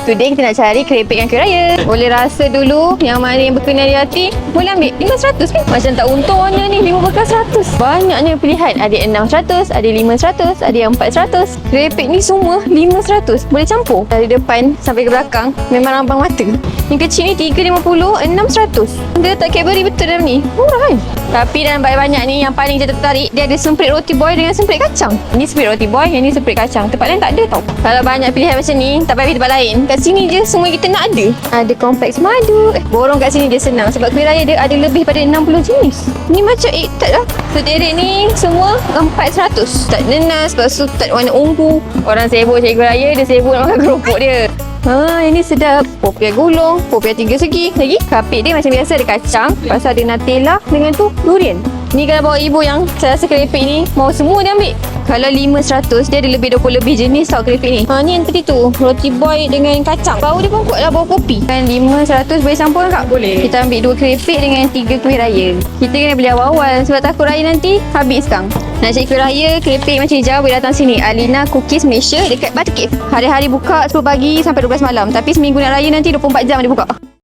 Today kita nak cari keripik yang kuih raya. Boleh rasa dulu yang mana yang berkenan di hati. Boleh ambil 500 kan? Macam tak untungnya ni 5 bekas 100. Banyaknya pilihan. Ada 600, ada 500, ada yang 400. Keripik ni semua 500. Boleh campur. Dari depan sampai ke belakang memang rambang mata. Yang kecil ni 350, 600. Dia letak Cadbury betul dalam ni. Murah kan? Tapi dalam banyak-banyak ni yang paling kita tertarik, dia ada semprit roti boy dengan semprit kacang. Ni semprit roti boy, yang ni semprit kacang. Tempat lain tak ada tau. Kalau banyak pilihan macam ni, tak payah pergi tempat lain. Kat sini je semua kita nak ada. Ada kompleks madu. Borong kat sini dia senang sebab kuih raya dia ada lebih pada 60 jenis. Ni macam egg tart lah. Sederet ni semua 400. Tart nenas, lepas tu tart warna ungu. Orang sibuk cari kuih raya, dia sibuk nak makan keropok dia. Yang ni sedap. Popiah gulung, popiah 3 segi. Lagi kapik dia macam biasa ada kacang. Lepas tu ada Nutella dengan tu durian. Ni kalau bawa ibu yang saya rasa keripik ni mau semua dia ambil. Kalau 500 dia ada lebih 20 lebih jenis tau keripik ni. Ni yang tadi tu roti boy dengan kacang. Bau dia pun kuat lah, bau kopi. Kan 500 boleh campur kan kak? Boleh. Kita ambil 2 keripik dengan 3 kuih raya. Kita kena beli awal-awal sebab takut raya nanti habis sekarang. Nak cari kuih raya, keripik macam hijau boleh datang sini. Alina Cookies Malaysia dekat Buttercave. Hari-hari buka 10 pagi sampai 12 malam. Tapi seminggu nak raya nanti 24 jam dia buka.